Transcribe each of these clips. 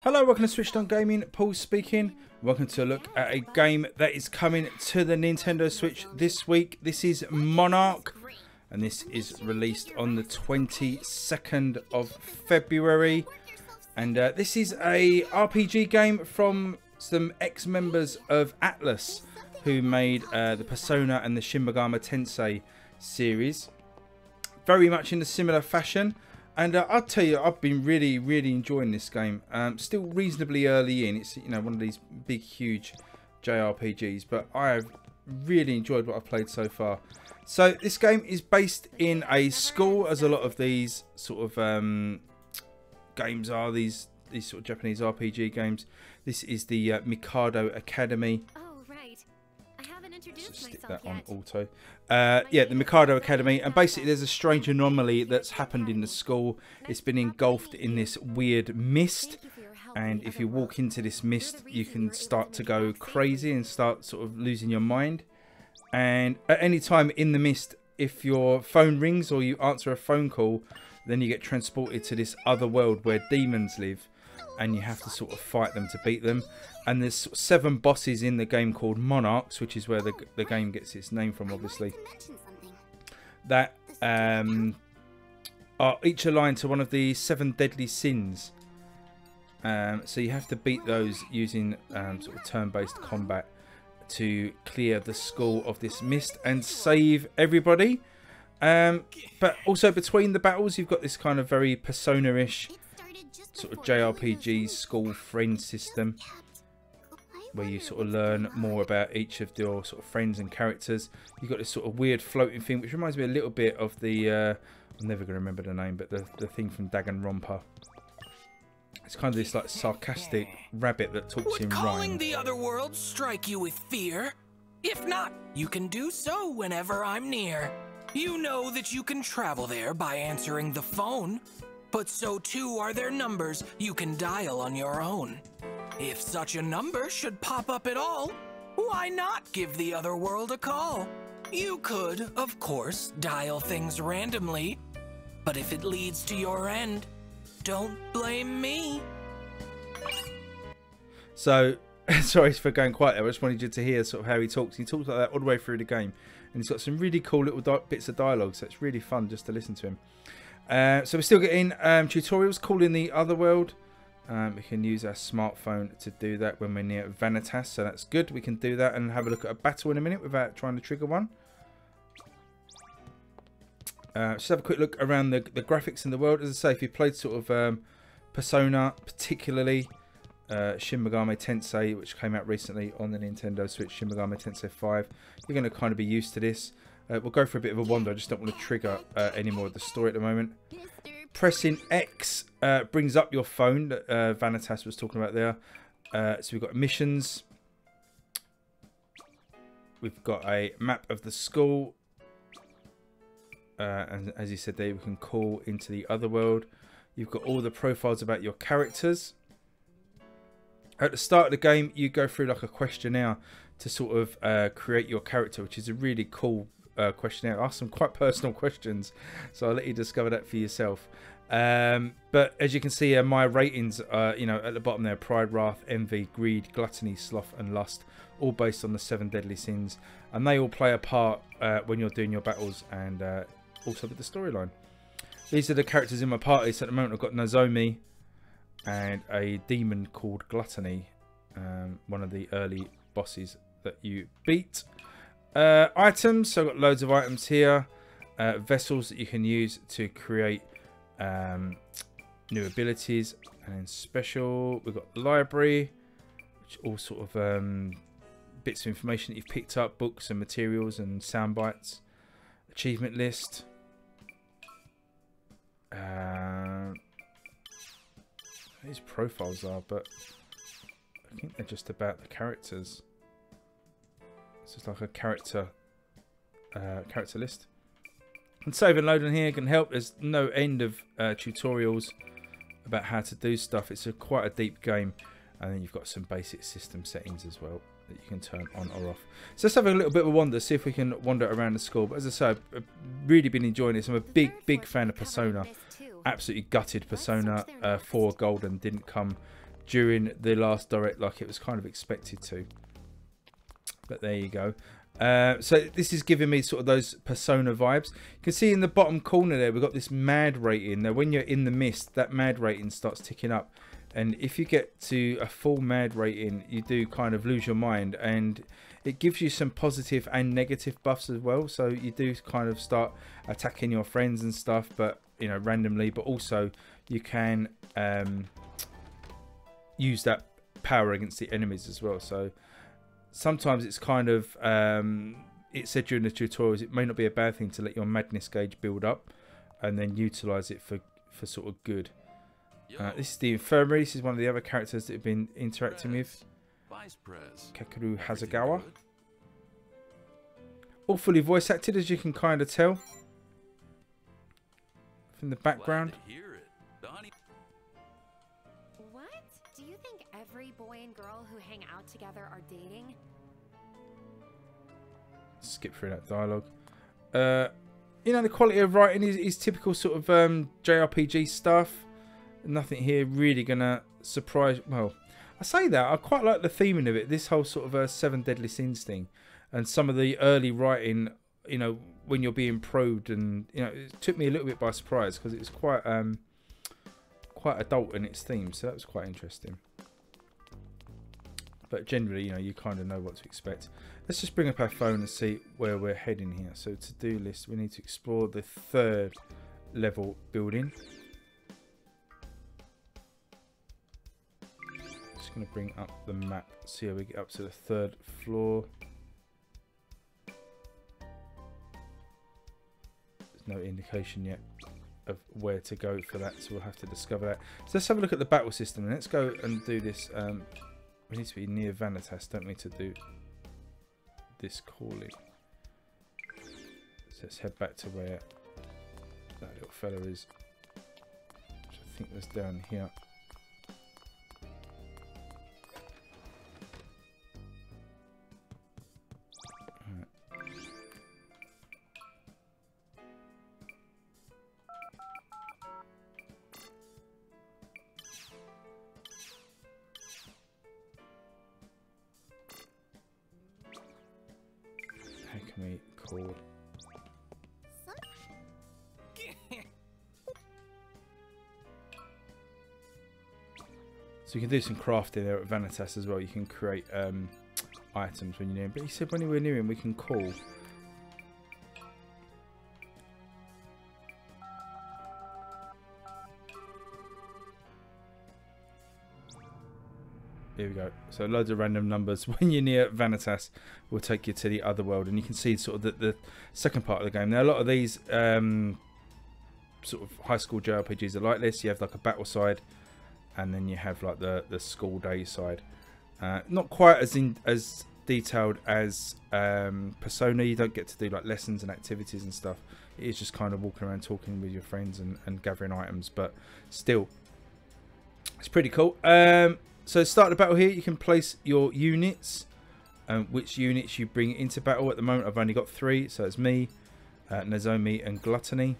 Hello, welcome to SwitchedOn Gaming. Paul speaking. Welcome to a look at a game that is coming to the Nintendo Switch this week. This is Monark, and this is released on the 22nd of February. And this is a RPG game from some ex-members of Atlus, who made the Persona and the Shin Megami Tensei series. Very much in a similar fashion. And I'll tell you, I've been really enjoying this game. Still reasonably early in. It's, you know, one of these big, huge JRPGs. But I have really enjoyed what I've played so far. So this game is based in a school, as a lot of these sort of games are. These sort of Japanese RPG games. This is the Mikado Academy. Just stick that on auto. Yeah, the Mikado Academy, and basically there's a strange anomaly that's happened in the school. It's been engulfed in this weird mist, and if you walk into this mist you can start to go crazy and start sort of losing your mind. And at any time in the mist, if your phone rings or you answer a phone call, then you get transported to this other world where demons live, and you have to sort of fight them to beat them. And there's 7 bosses in the game called Monarchs, which is where the game gets its name from, obviously. That are each aligned to one of the 7 deadly sins. So you have to beat those using sort of turn-based combat to clear the school of this mist and save everybody. But also between the battles, you've got this kind of very Persona-ish sort of JRPG school friend system, where you sort of learn more about each of your sort of friends and characters. You've got this sort of weird floating thing, which reminds me a little bit of the I'm never going to remember the name, but the thing from Danganronpa. It's kind of this like sarcastic rabbit that talks in rhyme. Would calling the other world strike you with fear? If not, you can do so whenever I'm near. You know that you can travel there by answering the phone, but so too are there numbers you can dial on your own. If such a number should pop up at all, why not give the other world a call? You could, of course, dial things randomly, but if it leads to your end, don't blame me. So, sorry for going quiet there. I just wanted you to hear sort of how he talks. He talks like that all the way through the game, and he's got some really cool little bits of dialogue, so it's really fun just to listen to him. So we're still getting tutorials called in the other world. We can use our smartphone to do that when we're near Vanitas, so that's good. We can do that and have a look at a battle in a minute without trying to trigger one. Just have a quick look around the graphics in the world. As I say, if you played sort of Persona, particularly Shin Megami Tensei, which came out recently on the Nintendo Switch, Shin Megami Tensei 5, you're going to kind of be used to this. We'll go for a bit of a wander. I just don't want to trigger any more of the story at the moment. Pressing X brings up your phone that Vanitas was talking about there. So we've got missions. We've got a map of the school. And as you said there, we can call into the other world. You've got all the profiles about your characters. At the start of the game, you go through like a questionnaire to sort of create your character, which is a really cool questionnaire. Ask some quite personal questions, so I'll let you discover that for yourself. But as you can see, my ratings are, you know, at the bottom there: pride, wrath, envy, greed, gluttony, sloth, and lust, all based on the 7 deadly sins, and they all play a part when you're doing your battles, and also with the storyline. These are the characters in my party. So at the moment, I've got Nozomi and a demon called Gluttony, one of the early bosses that you beat. Items, so I've got loads of items here. Vessels that you can use to create new abilities, and then special. We've got the library, which all sort of bits of information that you've picked up, books and materials and sound bites. Achievement list. These profiles are, but I think they're just about the characters. It's just like a character list. And save and load on here can help. There's no end of tutorials about how to do stuff. It's quite a deep game, and then you've got some basic system settings as well that you can turn on or off. So let's have a little bit of a wander, see if we can wander around the school. But as I say, I've really been enjoying this. I'm a big fan of Persona. Absolutely gutted Persona 4 Golden didn't come during the last direct, like it was kind of expected to. But there you go. So this is giving me sort of those Persona vibes. You can see in the bottom corner there, we've got this mad rating. Now, when you're in the mist, that mad rating starts ticking up. And if you get to a full mad rating, you do kind of lose your mind. And it gives you some positive and negative buffs as well. So you do kind of start attacking your friends and stuff, but, you know, randomly. But also you can use that power against the enemies as well. So sometimes it's kind of, it said during the tutorials, it may not be a bad thing to let your madness gauge build up and then utilize it for sort of good. This is the infirmary. This is one of the other characters that have been interacting with. Kakeru Hasegawa. All fully voice acted, as you can kind of tell from the background. What? Do you think every boy and girl who hang out together are dating? Skip through that dialogue. You know, the quality of writing is typical sort of JRPG stuff. Nothing here really gonna surprise. Well, I say that I quite like the theming of it. This whole sort of 7 Deadly Sins thing, and some of the early writing. You know, when you're being probed, and you know, it took me a little bit by surprise because it was quite adult in its theme. So that was quite interesting. But generally, you know, you kind of know what to expect. Let's just bring up our phone and see where we're heading here. So to-do list, we need to explore the 3rd level building. Just going to bring up the map, see how we get up to the 3rd floor. There's no indication yet of where to go for that, so we'll have to discover that. So let's have a look at the battle system, and let's go and do this. We need to be near Vanitas, don't we, to do this calling. So let's head back to where that little fella is, which I think was down here. Called. So you can do some crafting there at Vanitas as well. You can create items when you're near him. But he said when we're near him, we can call. Here we go. So loads of random numbers. When you're near Vanitas, will take you to the other world, and you can see sort of the second part of the game. Now a lot of these sort of high school JRPGs are like this. You have like a battle side, and then you have like the school day side. Not quite as detailed as Persona. You don't get to do like lessons and activities and stuff. It is just kind of walking around talking with your friends and gathering items, but still, it's pretty cool. So start the battle here. You can place your units, which units you bring into battle. At the moment I've only got 3, so it's me, Nozomi and Gluttony.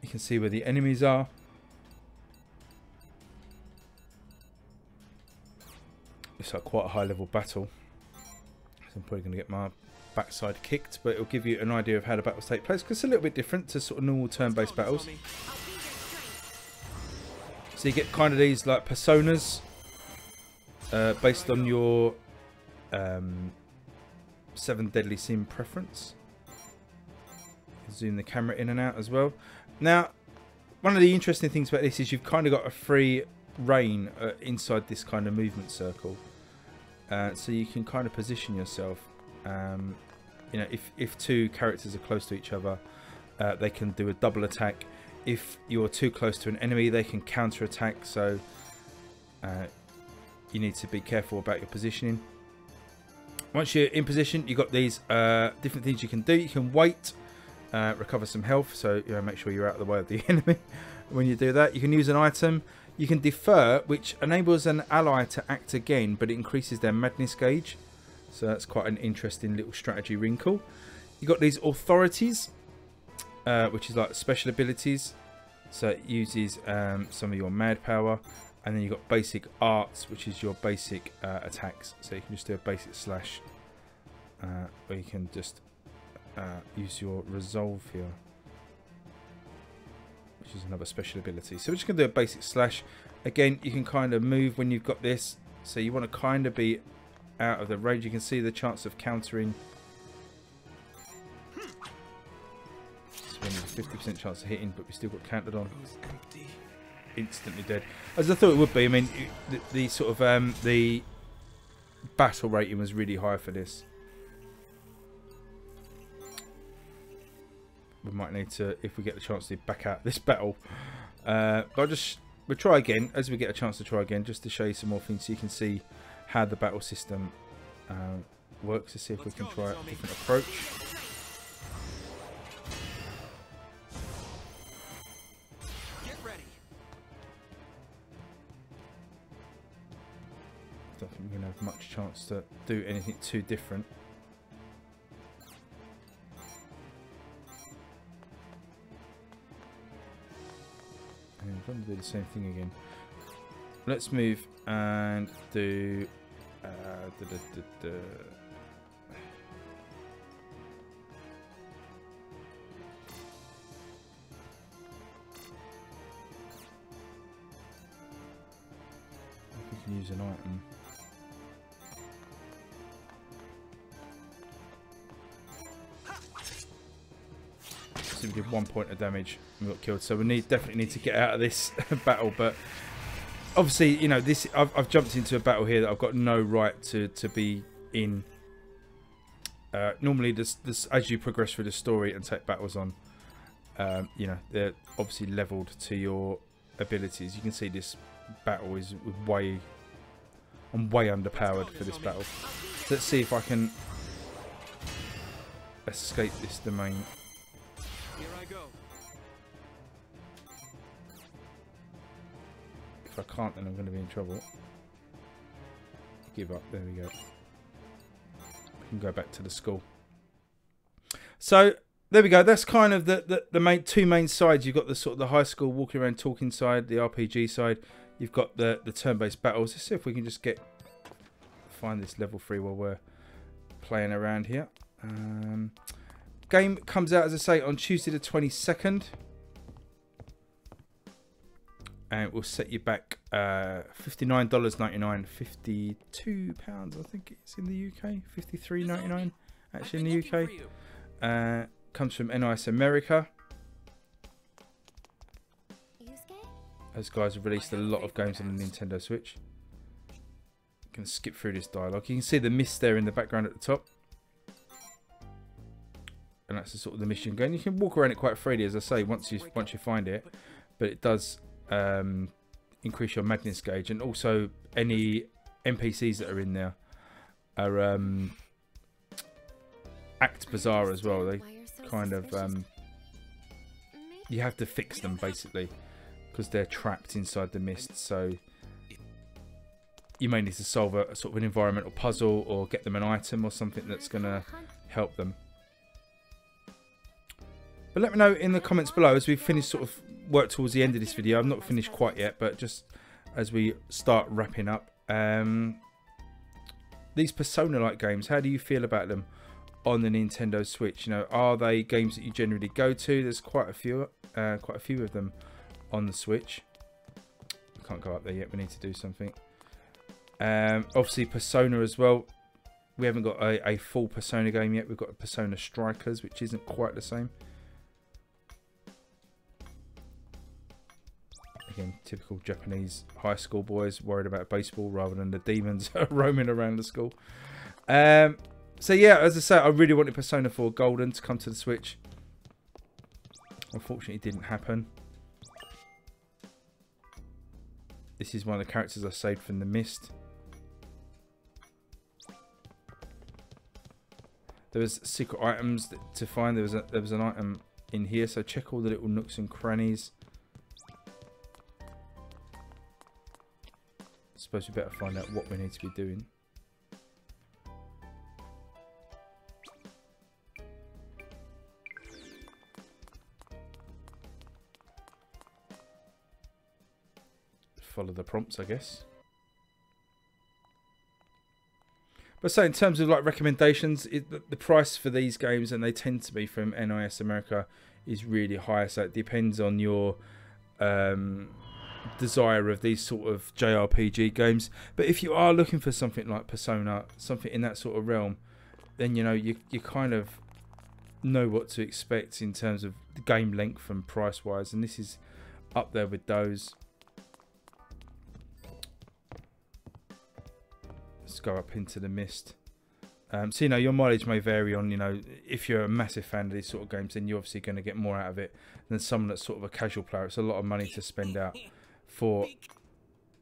You can see where the enemies are. It's like quite a high level battle, so I'm probably going to get my backside kicked, but it'll give you an idea of how the battles take place, because it's a little bit different to sort of normal turn-based battles. So you get kind of these like personas based on your 7 Deadly Sin preference. Zoom the camera in and out as well. Now, one of the interesting things about this is you've kind of got a free reign inside this kind of movement circle. So you can kind of position yourself. You know, if 2 characters are close to each other, they can do a double attack. If you're too close to an enemy, they can counter attack. So you need to be careful about your positioning. Once you're in position, you've got these different things you can do. You can wait, recover some health, so you know, make sure you're out of the way of the enemy when you do that. You can use an item. You can defer, which enables an ally to act again, but it increases their madness gauge. So that's quite an interesting little strategy wrinkle. You've got these authorities, which is like special abilities. So it uses some of your mad power. And then you've got basic arts, which is your basic attacks. So you can just do a basic slash, or you can just use your resolve here, which is another special ability. So we're just going to do a basic slash. Again, you can kind of move when you've got this. So you want to kind of be out of the range. You can see the chance of countering. So we need a 50% chance of hitting, but we still got countered on. Instantly dead, as I thought it would be. I mean, the sort of the battle rating was really high for this. We might need to, if we get the chance to back out this battle, but we'll try again as we get a chance to try again, just to show you some more things so you can see how the battle system works. To see if we can try a different approach. I don't think we're going to have much chance to do anything too different. And I'm going to do the same thing again. Let's move and do... we can use an item. So we did 1 point of damage and we got killed. So we definitely need to get out of this battle. But obviously, you know, this I've jumped into a battle here that I've got no right to be in. Normally, this as you progress through the story and take battles on, you know, they're obviously leveled to your abilities. You can see this battle is way underpowered for this battle. So let's see if I can escape this domain. Here I go. If I can't, then I'm going to be in trouble. Give up. There we go. We can go back to the school. So there we go. That's kind of the two main sides. You've got the sort of the high school walking around talking side, the RPG side. You've got the turn-based battles. Let's see if we can just find this level 3 while we're playing around here. Game comes out, as I say, on Tuesday the 22nd. And it will set you back $59.99, £52, I think it's in the UK. $53.99 actually in the UK. Comes from NIS America. Those guys have released a lot of games on the Nintendo Switch. I'm going to skip through this dialogue. You can see the mist there in the background at the top. And that's the sort of the mission going. You can walk around it quite freely, as I say, once you find it. But it does increase your madness gauge, and also any NPCs that are in there are act bizarre as well. They kind of you have to fix them basically because they're trapped inside the mist. So you may need to solve a sort of an environmental puzzle or get them an item or something that's going to help them. But let me know in the comments below as we finish sort of work towards the end of this video. I'm not finished quite yet, but just as we start wrapping up, these Persona-like games, how do you feel about them on the Nintendo Switch? You know, are they games that you generally go to? There's quite a few of them on the Switch. We can't go up there yet. We need to do something. Obviously, Persona as well. We haven't got a full Persona game yet. We've got a Persona Strikers, which isn't quite the same. Again, typical Japanese high school boys worried about baseball rather than the demons roaming around the school. So yeah, as I say, I really wanted Persona 4 Golden to come to the Switch. Unfortunately, it didn't happen. This is one of the characters I saved from the Mist. There was secret items to find. There was an item in here, so check all the little nooks and crannies. I suppose we better find out what we need to be doing. follow the prompts, I guess. But so in terms of like recommendations, the price for these games, and they tend to be from NIS America, is really high. So it depends on your desire of these sort of JRPG games. But if you are looking for something like Persona, something in that sort of realm, then you know you kind of know what to expect in terms of the game length and price wise, and this is up there with those. Let's go up into the mist. So you know your mileage may vary on, you know, if you're a massive fan of these sort of games, then you're obviously going to get more out of it than someone that's sort of a casual player. It's a lot of money to spend out for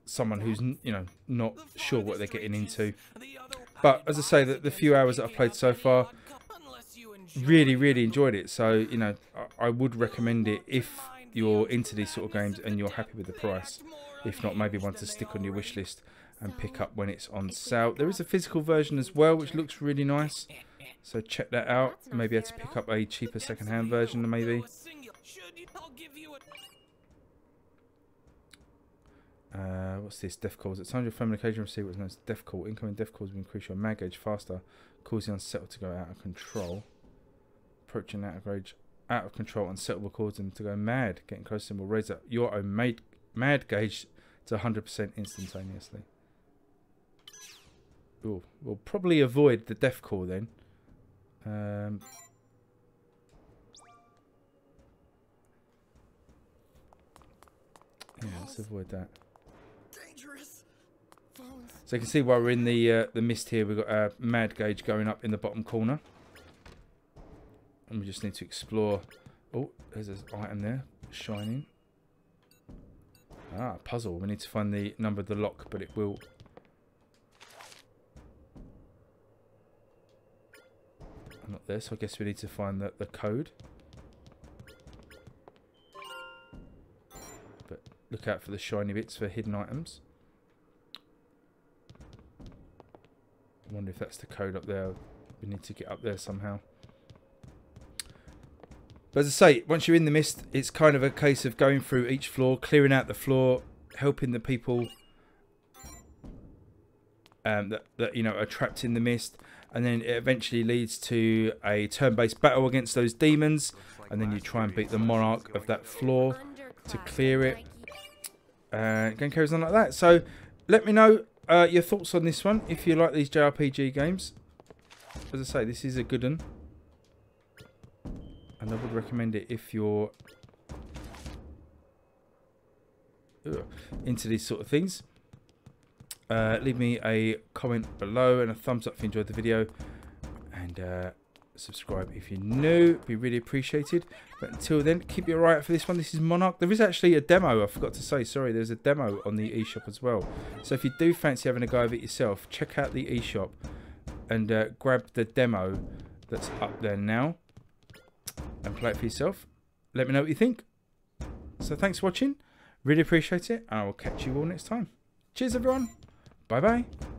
someone who's, you know, not sure what they're getting into. But as I say, the few hours that I've played so far, really enjoyed it. So you know, I would recommend it if you're into these sort of games and you're happy with the price. If not, maybe one to stick on your wish list and pick up when it's on sale. There is a physical version as well, which looks really nice, so check that out. Maybe have to pick up a cheaper second-hand version, maybe. What's this? Death calls. At times your phone occasionally receive what's known as death call. Incoming death calls will increase your mag gauge faster, causing unsettled to go out of control. Approaching out of control, unsettled will cause them to go mad. Getting close to them will raise up your own mad gauge to 100% instantaneously. Ooh, we'll probably avoid the death call then. Yeah, let's avoid that. So you can see while we're in the mist here, we've got a mad gauge going up in the bottom corner, and we just need to explore. Oh, there's an item there, shining. Ah, puzzle. We need to find the number of the lock, but it will. Not there, so I guess we need to find the code. But look out for the shiny bits for hidden items. I wonder if that's the code up there. We need to get up there somehow. But as I say, once you're in the mist, it's kind of a case of going through each floor, clearing out the floor, helping the people that you know are trapped in the mist, and then it eventually leads to a turn-based battle against those demons, and then you try and beat the Monark of that floor to clear it. Game carries on like that. So let me know your thoughts on this one if you like these JRPG games. As I say, this is a good one, and I would recommend it if you're into these sort of things. Leave me a comment below and a thumbs up if you enjoyed the video, and subscribe if you're new. It'd be really appreciated. But until then, keep your eye out for this one. This is Monark. There is actually a demo, I forgot to say, sorry, there's a demo on the eShop as well. So if you do fancy having a go of it yourself, check out the eShop and grab the demo that's up there now and play it for yourself. Let me know what you think. So thanks for watching, really appreciate it, and I will catch you all next time. Cheers everyone, bye bye.